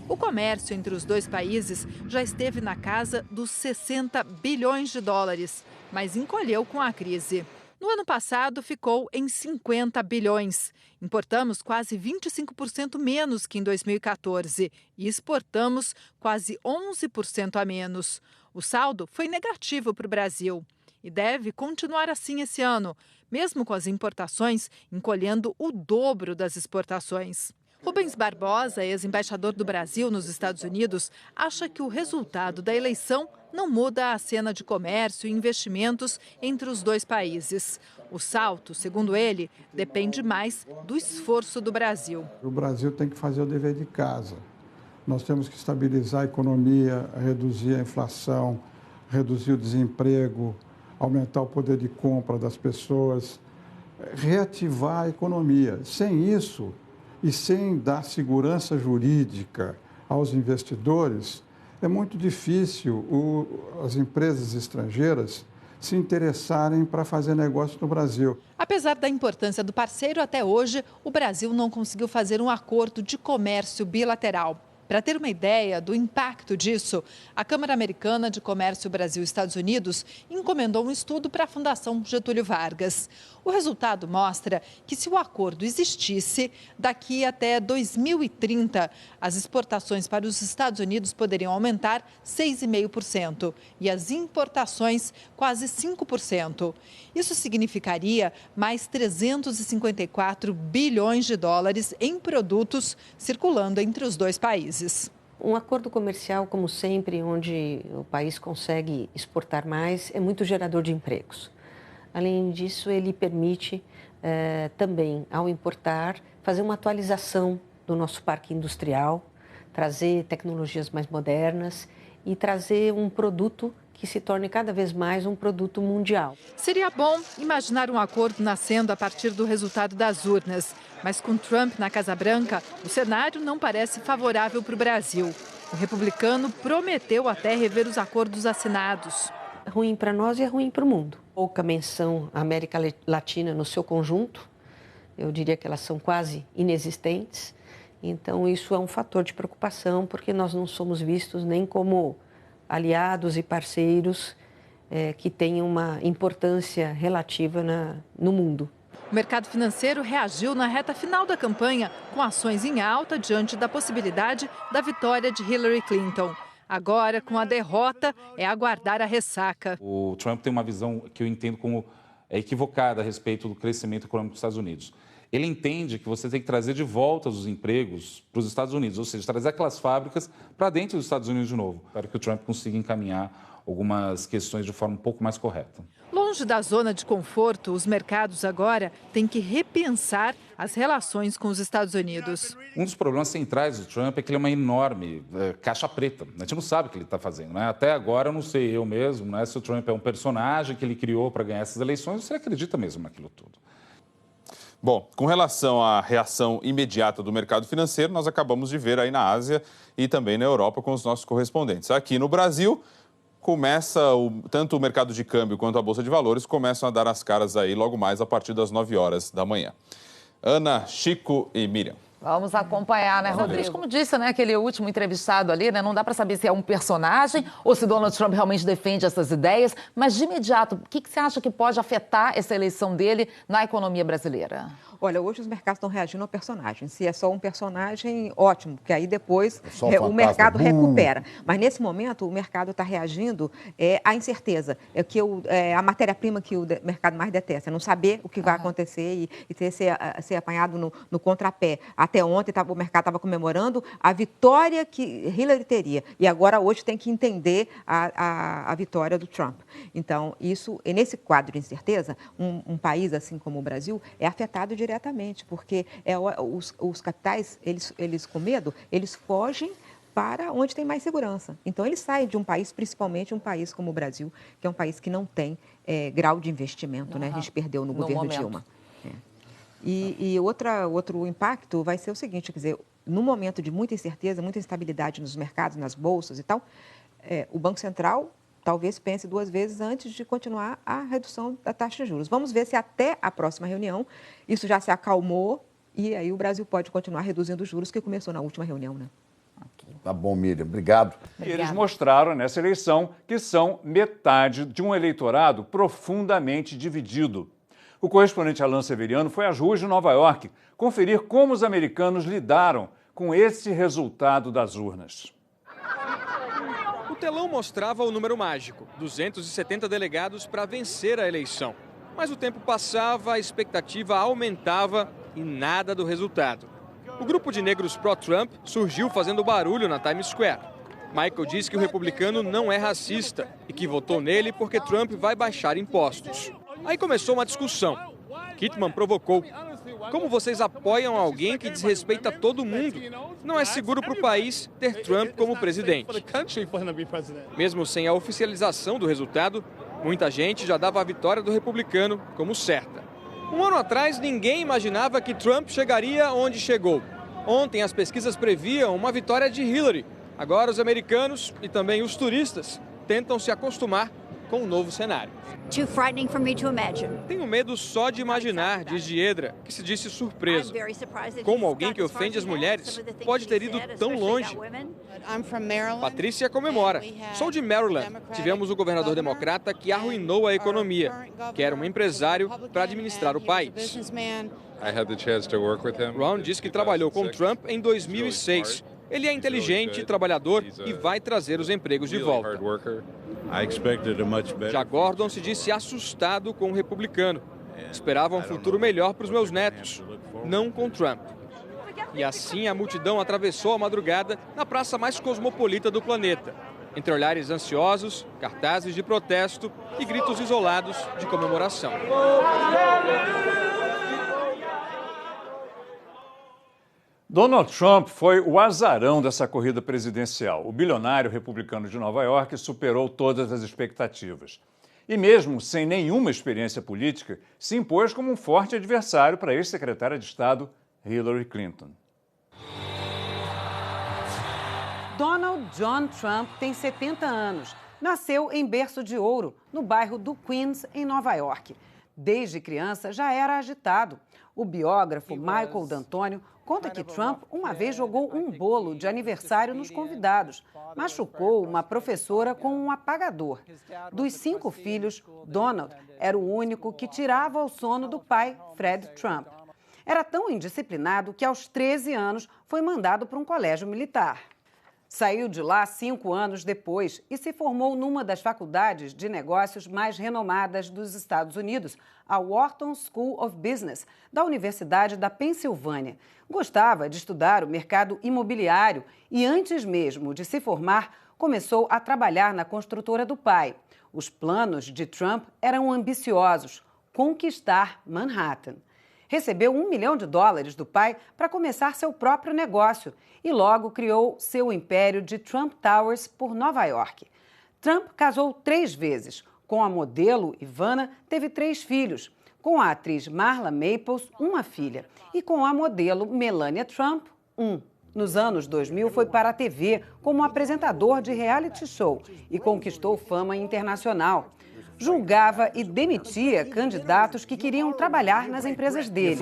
S15: O comércio entre os dois países já esteve na casa dos 60 bilhões de dólares, mas encolheu com a crise. No ano passado, ficou em 50 bilhões. Importamos quase 25% menos que em 2014 e exportamos quase 11% a menos. O saldo foi negativo para o Brasil e deve continuar assim esse ano, mesmo com as importações encolhendo o dobro das exportações. Rubens Barbosa, ex-embaixador do Brasil nos Estados Unidos, acha que o resultado da eleição não muda a cena de comércio e investimentos entre os dois países. O salto, segundo ele, depende mais do esforço do Brasil.
S16: O Brasil tem que fazer o dever de casa. Nós temos que estabilizar a economia, reduzir a inflação, reduzir o desemprego, aumentar o poder de compra das pessoas, reativar a economia. Sem isso, e sem dar segurança jurídica aos investidores, é muito difícil as empresas estrangeiras se interessarem para fazer negócio no Brasil.
S15: Apesar da importância do parceiro, até hoje, o Brasil não conseguiu fazer um acordo de comércio bilateral. Para ter uma ideia do impacto disso, a Câmara Americana de Comércio Brasil-Estados Unidos encomendou um estudo para a Fundação Getúlio Vargas. O resultado mostra que, se o acordo existisse, daqui até 2030, as exportações para os Estados Unidos poderiam aumentar 6,5% e as importações quase 5%. Isso significaria mais 354 bilhões de dólares em produtos circulando entre os dois países.
S17: Um acordo comercial, como sempre, onde o país consegue exportar mais, é muito gerador de empregos. Além disso, ele permite também, ao importar, fazer uma atualização do nosso parque industrial, trazer tecnologias mais modernas e trazer um produto que se torne cada vez mais um produto mundial.
S15: Seria bom imaginar um acordo nascendo a partir do resultado das urnas. Mas com Trump na Casa Branca, o cenário não parece favorável para o Brasil. O republicano prometeu até rever os acordos assinados.
S17: É ruim para nós e é ruim para o mundo. Pouca menção à América Latina no seu conjunto. Eu diria que elas são quase inexistentes. Então, isso é um fator de preocupação, porque nós não somos vistos nem como aliados e parceiros que têm uma importância relativa no mundo.
S15: O mercado financeiro reagiu na reta final da campanha com ações em alta diante da possibilidade da vitória de Hillary Clinton. Agora, com a derrota, é aguardar a ressaca.
S18: O Trump tem uma visão que eu entendo como equivocada a respeito do crescimento econômico dos Estados Unidos. Ele entende que você tem que trazer de volta os empregos para os Estados Unidos, ou seja, trazer aquelas fábricas para dentro dos Estados Unidos de novo, para que o Trump consiga encaminhar algumas questões de forma um pouco mais correta.
S15: Longe da zona de conforto, os mercados agora têm que repensar as relações com os Estados Unidos.
S18: Um dos problemas centrais do Trump é que ele é uma enorme caixa preta. A gente não sabe o que ele está fazendo, né? Até agora eu não sei eu mesmo, né, se o Trump é um personagem que ele criou para ganhar essas eleições, ou se ele acredita mesmo naquilo tudo.
S14: Bom, com relação à reação imediata do mercado financeiro, nós acabamos de ver aí na Ásia e também na Europa com os nossos correspondentes. Aqui no Brasil, tanto o mercado de câmbio quanto a Bolsa de Valores começam a dar as caras aí logo mais a partir das 9 horas da manhã. Ana, Chico e Miriam.
S1: Vamos acompanhar, né, Rodrigo? Como disse, né, aquele último entrevistado ali, né, não dá para saber se é um personagem ou se Donald Trump realmente defende essas ideias, mas de imediato, o que você acha que pode afetar essa eleição dele na economia brasileira?
S11: Olha, hoje os mercados estão reagindo ao personagem. Se é só um personagem, ótimo, porque aí depois o mercado recupera. Mas nesse momento o mercado está reagindo à incerteza. A matéria-prima que o mercado mais detesta, não saber o que vai acontecer e ser apanhado no contrapé. Até ontem o mercado estava comemorando a vitória que Hillary teria. E agora hoje tem que entender a vitória do Trump. Então, nesse quadro de incerteza, um país assim como o Brasil é afetado diretamente, porque os capitais, eles com medo, eles fogem para onde tem mais segurança. Então, eles saem de um país, principalmente um país como o Brasil, que é um país que não tem grau de investimento, né? A gente perdeu no governo Dilma. E outro impacto vai ser o seguinte, quer dizer, no momento de muita incerteza, muita instabilidade nos mercados, nas bolsas e tal, o Banco Central talvez pense 2 vezes antes de continuar a redução da taxa de juros. Vamos ver se até a próxima reunião isso já se acalmou e aí o Brasil pode continuar reduzindo os juros que começou na última reunião, né?
S3: Tá bom, Miriam. Obrigado.
S4: E eles mostraram nessa eleição que são metade de um eleitorado profundamente dividido. O correspondente Alan Severiano foi às ruas de Nova York conferir como os americanos lidaram com esse resultado das urnas.
S19: O telão mostrava o número mágico, 270 delegados para vencer a eleição. Mas o tempo passava, a expectativa aumentava e nada do resultado. O grupo de negros pró-Trump surgiu fazendo barulho na Times Square. Michael diz que o republicano não é racista e que votou nele porque Trump vai baixar impostos. Aí começou uma discussão. Kittman provocou. Como vocês apoiam alguém que desrespeita todo mundo? Não é seguro para o país ter Trump como presidente. Mesmo sem a oficialização do resultado, muita gente já dava a vitória do republicano como certa. Um ano atrás, ninguém imaginava que Trump chegaria onde chegou. Ontem, as pesquisas previam uma vitória de Hillary. Agora, os americanos e também os turistas tentam se acostumar com o novo cenário.
S20: Too frightening for me to imagine.
S19: Tenho medo só de imaginar, diz Diedra, que se disse surpreso. Como alguém que ofende as mulheres pode ter ido tão longe? Patrícia comemora. Sou de Maryland. Tivemos o governador democrata que arruinou a economia, que era um empresário para administrar o país. Ron diz que trabalhou com Trump em 2006. Ele é inteligente, trabalhador e vai trazer os empregos de volta. Já Gordon se disse assustado com o republicano. Esperava um futuro melhor para os meus netos, não com Trump. E assim a multidão atravessou a madrugada na praça mais cosmopolita do planeta. Entre olhares ansiosos, cartazes de protesto e gritos isolados de comemoração.
S4: Donald Trump foi o azarão dessa corrida presidencial. O bilionário republicano de Nova York superou todas as expectativas. E mesmo sem nenhuma experiência política, se impôs como um forte adversário para a ex-secretária de Estado, Hillary Clinton.
S2: Donald John Trump tem 70 anos. Nasceu em berço de ouro, no bairro do Queens, em Nova York. Desde criança já era agitado. O biógrafo Michael D'Antônio conta que Trump uma vez jogou um bolo de aniversário nos convidados. Machucou uma professora com um apagador. Dos 5 filhos, Donald era o único que tirava o sono do pai, Fred Trump. Era tão indisciplinado que aos 13 anos foi mandado para um colégio militar. Saiu de lá 5 anos depois e se formou numa das faculdades de negócios mais renomadas dos Estados Unidos, a Wharton School of Business, da Universidade da Pensilvânia. Gostava de estudar o mercado imobiliário e, antes mesmo de se formar, começou a trabalhar na construtora do pai. Os planos de Trump eram ambiciosos: conquistar Manhattan. Recebeu $1 milhão do pai para começar seu próprio negócio e logo criou seu império de Trump Towers por Nova York. Trump casou 3 vezes. Com a modelo Ivana, teve 3 filhos. Com a atriz Marla Maples, uma filha. E com a modelo Melania Trump, 1. Nos anos 2000, foi para a TV como apresentador de reality show e conquistou fama internacional. Julgava e demitia candidatos que queriam trabalhar nas empresas dele.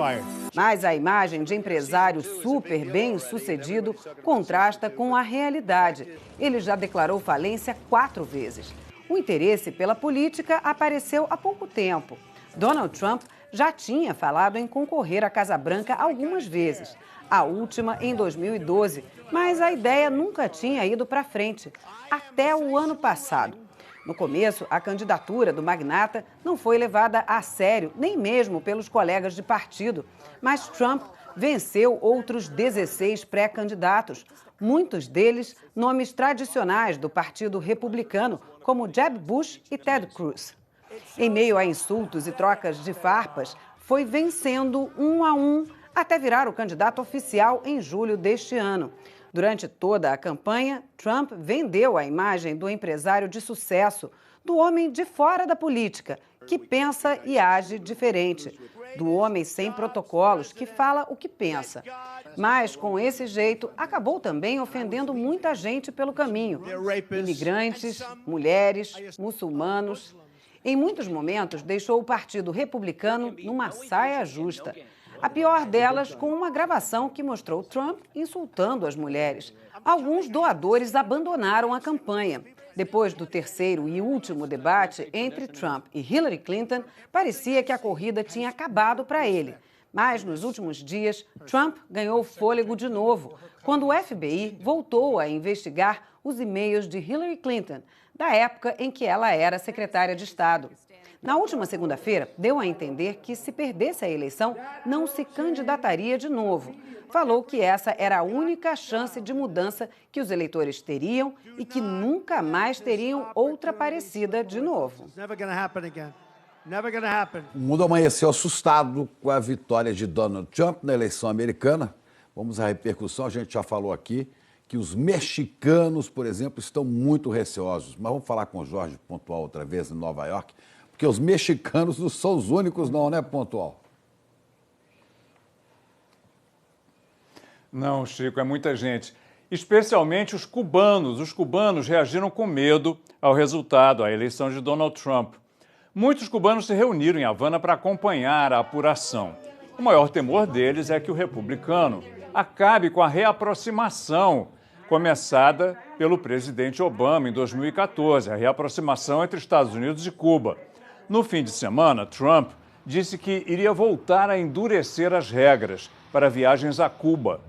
S2: Mas a imagem de empresário super bem-sucedido contrasta com a realidade. Ele já declarou falência 4 vezes. O interesse pela política apareceu há pouco tempo. Donald Trump já tinha falado em concorrer à Casa Branca algumas vezes. A última em 2012, mas a ideia nunca tinha ido para frente, até o ano passado. No começo, a candidatura do magnata não foi levada a sério, nem mesmo pelos colegas de partido. Mas Trump venceu outros 16 pré-candidatos, muitos deles nomes tradicionais do Partido Republicano, como Jeb Bush e Ted Cruz. Em meio a insultos e trocas de farpas, foi vencendo 1 a 1 até virar o candidato oficial em julho deste ano. Durante toda a campanha, Trump vendeu a imagem do empresário de sucesso, do homem de fora da política, que pensa e age diferente, do homem sem protocolos, que fala o que pensa. Mas, com esse jeito, acabou também ofendendo muita gente pelo caminho. Imigrantes, mulheres, muçulmanos. Em muitos momentos, deixou o Partido Republicano numa saia justa. A pior delas com uma gravação que mostrou Trump insultando as mulheres. Alguns doadores abandonaram a campanha. Depois do terceiro e último debate entre Trump e Hillary Clinton, parecia que a corrida tinha acabado para ele. Mas, nos últimos dias, Trump ganhou fôlego de novo, quando o FBI voltou a investigar os e-mails de Hillary Clinton, da época em que ela era secretária de Estado. Na última segunda-feira, deu a entender que, se perdesse a eleição, não se candidataria de novo. Falou que essa era a única chance de mudança que os eleitores teriam e que nunca mais teriam outra parecida de novo.
S3: O mundo amanheceu assustado com a vitória de Donald Trump na eleição americana. Vamos à repercussão. A gente já falou aqui que os mexicanos, por exemplo, estão muito receosos. Mas vamos falar com o Jorge Pontual outra vez em Nova York, porque os mexicanos não são os únicos não, né, Pontual?
S4: Não, Chico, é muita gente. Especialmente os cubanos. Os cubanos reagiram com medo ao resultado, à eleição de Donald Trump. Muitos cubanos se reuniram em Havana para acompanhar a apuração. O maior temor deles é que o republicano acabe com a reaproximação começada pelo presidente Obama em 2014, a reaproximação entre Estados Unidos e Cuba. No fim de semana, Trump disse que iria voltar a endurecer as regras para viagens a Cuba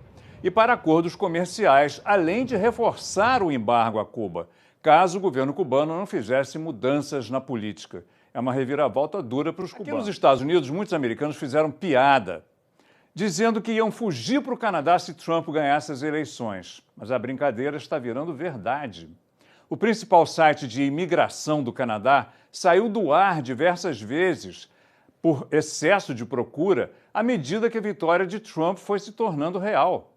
S4: e para acordos comerciais, além de reforçar o embargo a Cuba, caso o governo cubano não fizesse mudanças na política. É uma reviravolta dura para os cubanos. Aqui nos Estados Unidos, muitos americanos fizeram piada dizendo que iam fugir para o Canadá se Trump ganhasse as eleições. Mas a brincadeira está virando verdade. O principal site de imigração do Canadá saiu do ar diversas vezes por excesso de procura à medida que a vitória de Trump foi se tornando real.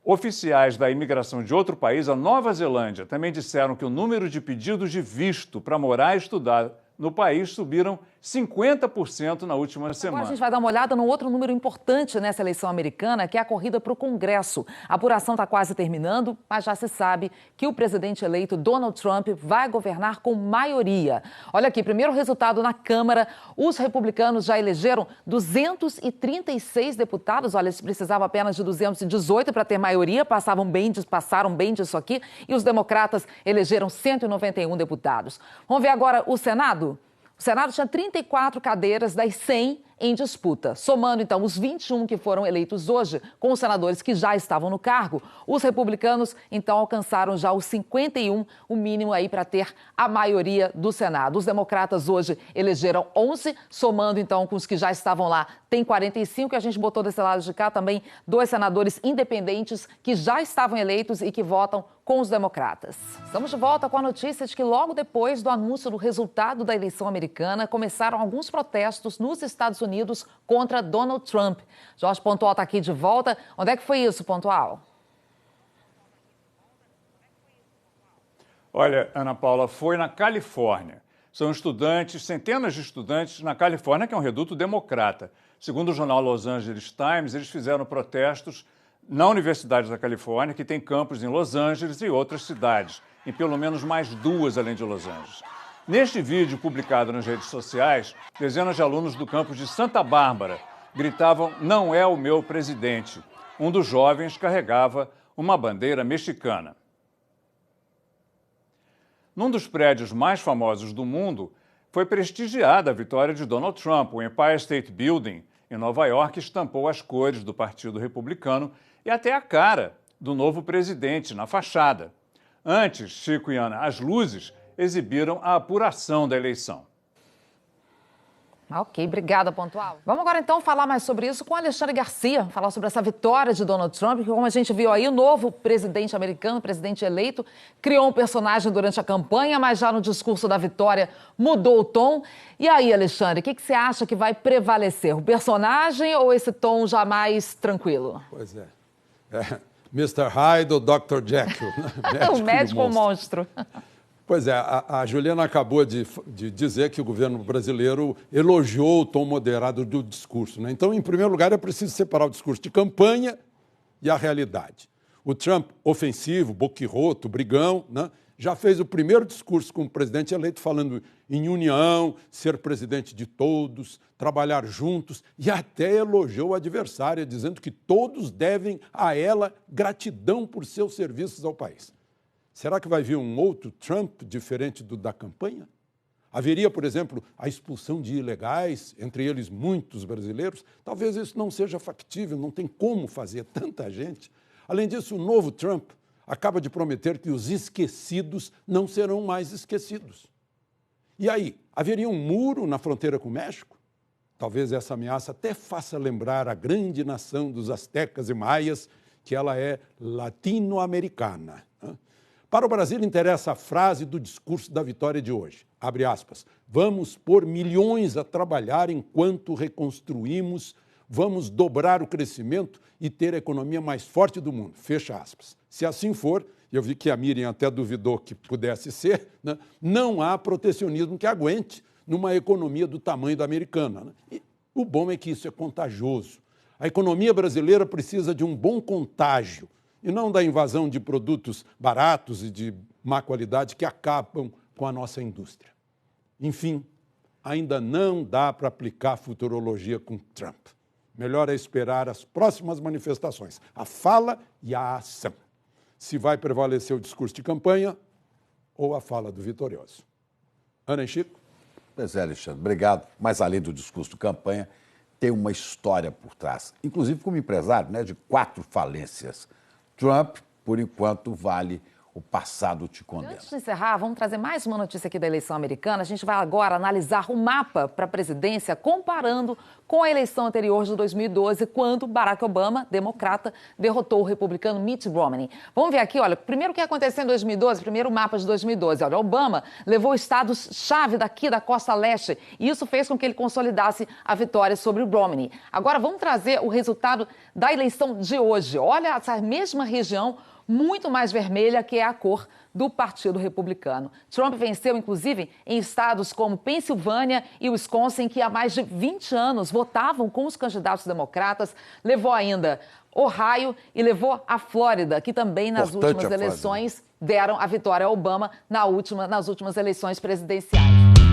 S4: Oficiais da imigração de outro país, a Nova Zelândia, também disseram que o número de pedidos de visto para morar e estudar no país subiram 50% na última semana.
S1: Agora a gente vai dar uma olhada num outro número importante nessa eleição americana, que é a corrida para o Congresso. A apuração está quase terminando, mas já se sabe que o presidente eleito Donald Trump vai governar com maioria. Olha aqui, primeiro resultado na Câmara, os republicanos já elegeram 236 deputados. Olha, eles precisavam apenas de 218 para ter maioria, passaram bem disso aqui, e os democratas elegeram 191 deputados. Vamos ver agora o Senado? O Senado tinha 34 cadeiras das 100 em disputa. Somando, então, os 21 que foram eleitos hoje, com os senadores que já estavam no cargo, os republicanos, então, alcançaram já os 51, o mínimo aí para ter a maioria do Senado. Os democratas hoje elegeram 11, somando, então, com os que já estavam lá, tem 45, e a gente botou desse lado de cá também 2 senadores independentes que já estavam eleitos e que votam com os democratas. Estamos de volta com a notícia de que logo depois do anúncio do resultado da eleição americana, começaram alguns protestos nos Estados Unidos contra Donald Trump. Jorge Pontual está aqui de volta. Onde é que foi isso, Pontual?
S4: Olha, Ana Paula, foi na Califórnia. São estudantes, centenas de estudantes na Califórnia, que é um reduto democrata. Segundo o jornal Los Angeles Times, eles fizeram protestos na Universidade da Califórnia, que tem campus em Los Angeles e outras cidades, em pelo menos mais 2 além de Los Angeles. Neste vídeo publicado nas redes sociais, dezenas de alunos do campus de Santa Bárbara gritavam "Não é o meu presidente". Um dos jovens carregava uma bandeira mexicana. Num dos prédios mais famosos do mundo, foi prestigiada a vitória de Donald Trump. O Empire State Building, em Nova York, estampou as cores do Partido Republicano e até a cara do novo presidente na fachada. Antes, Chico e Ana, as luzes exibiram a apuração da eleição.
S1: Ok, obrigada, Pontual. Vamos agora, então, falar mais sobre isso com Alexandre Garcia, falar sobre essa vitória de Donald Trump, que, como a gente viu aí, o novo presidente americano, presidente eleito, criou um personagem durante a campanha, mas já no discurso da vitória mudou o tom. E aí, Alexandre, o que você acha que vai prevalecer? O personagem ou esse tom já mais tranquilo?
S21: Pois é. Mr. Hyde ou Dr. Jekyll? Né?
S1: O médico ou monstro?
S21: Pois é, a Juliana acabou de dizer que o governo brasileiro elogiou o tom moderado do discurso, né? Então, em primeiro lugar, é preciso separar o discurso de campanha e a realidade. O Trump, ofensivo, boquirroto, brigão, né, já fez o primeiro discurso como presidente eleito falando em união, ser presidente de todos, trabalhar juntos, e até elogiou a adversária, dizendo que todos devem a ela gratidão por seus serviços ao país. Será que vai vir um outro Trump diferente do da campanha? Haveria, por exemplo, a expulsão de ilegais, entre eles muitos brasileiros? Talvez isso não seja factível, não tem como fazer tanta gente. Além disso, o novo Trump acaba de prometer que os esquecidos não serão mais esquecidos. E aí, haveria um muro na fronteira com o México? Talvez essa ameaça até faça lembrar a grande nação dos astecas e maias, que ela é latino-americana. Para o Brasil interessa a frase do discurso da vitória de hoje. Abre aspas. Vamos pôr milhões a trabalhar enquanto reconstruímos, vamos dobrar o crescimento e ter a economia mais forte do mundo. Fecha aspas. Se assim for, eu vi que a Miriam até duvidou que pudesse ser, né? Não há protecionismo que aguente numa economia do tamanho da americana. Né? E o bom é que isso é contagioso. A economia brasileira precisa de um bom contágio, e não da invasão de produtos baratos e de má qualidade que acabam com a nossa indústria. Enfim, ainda não dá para aplicar futurologia com Trump. Melhor é esperar as próximas manifestações, a fala e a ação. Se vai prevalecer o discurso de campanha ou a fala do vitorioso. Ana e Chico?
S3: Pois é, Alexandre, obrigado. Mas além do discurso de campanha, tem uma história por trás. Inclusive como empresário, né, de 4 falências. Trump, por enquanto, vale o passado te condena.
S1: Antes de encerrar, vamos trazer mais uma notícia aqui da eleição americana. A gente vai agora analisar o mapa para a presidência, comparando com a eleição anterior de 2012, quando Barack Obama, democrata, derrotou o republicano Mitt Romney. Vamos ver aqui, olha, primeiro o que aconteceu em 2012, primeiro o mapa de 2012. Olha, Obama levou estados-chave daqui da costa leste e isso fez com que ele consolidasse a vitória sobre o Romney. Agora vamos trazer o resultado da eleição de hoje. Olha essa mesma região, muito mais vermelha, que é a cor do Partido Republicano. Trump venceu, inclusive, em estados como Pensilvânia e Wisconsin, que há mais de 20 anos votavam com os candidatos democratas. Levou ainda Ohio e levou a Flórida, que também nas últimas eleições deram a vitória a Obama nas últimas eleições presidenciais.